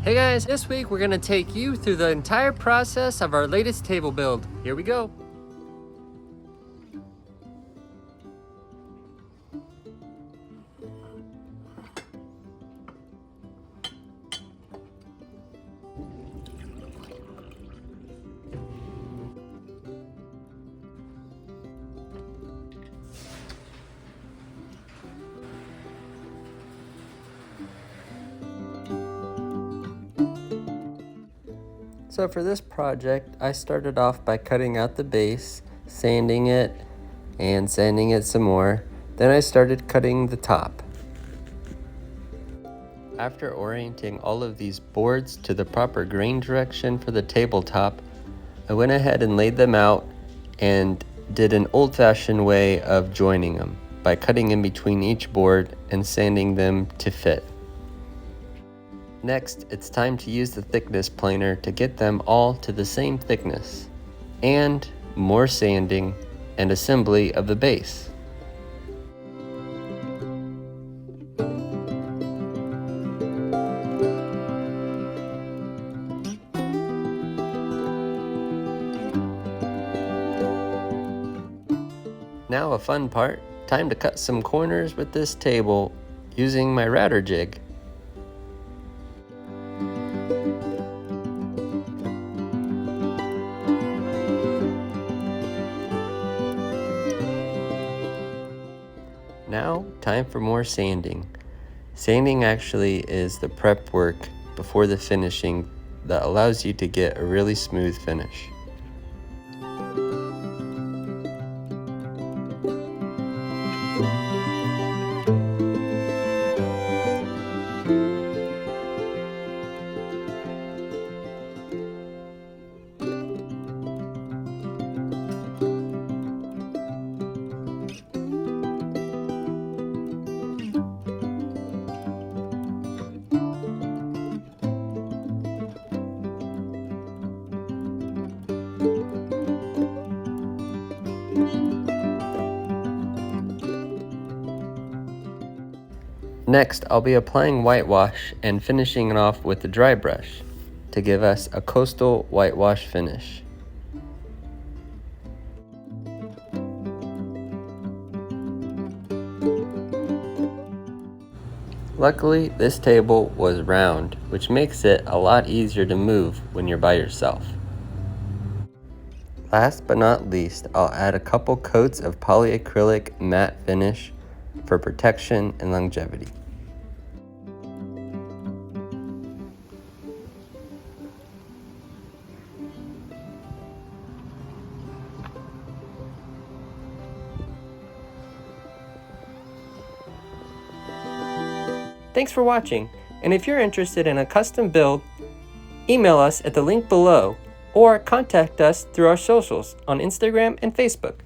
Hey guys, this week we're going to take you through the entire process of our latest table build. Here we go. So for this project, I started off by cutting out the base, sanding it, and sanding it some more. Then I started cutting the top. After orienting all of these boards to the proper grain direction for the tabletop, I went ahead and laid them out and did an old-fashioned way of joining them by cutting in between each board and sanding them to fit. Next, it's time to use the thickness planer to get them all to the same thickness, and more sanding and assembly of the base. Now a fun part, time to cut some corners with this table using my router jig. Now, time for more sanding. Sanding actually is the prep work before the finishing that allows you to get a really smooth finish. Next, I'll be applying whitewash and finishing it off with the dry brush to give us a coastal whitewash finish. Luckily, this table was round, which makes it a lot easier to move when you're by yourself. Last but not least, I'll add a couple coats of polyacrylic matte finish for protection and longevity. Thanks for watching, and if you're interested in a custom build, email us at the link below or contact us through our socials on Instagram and Facebook.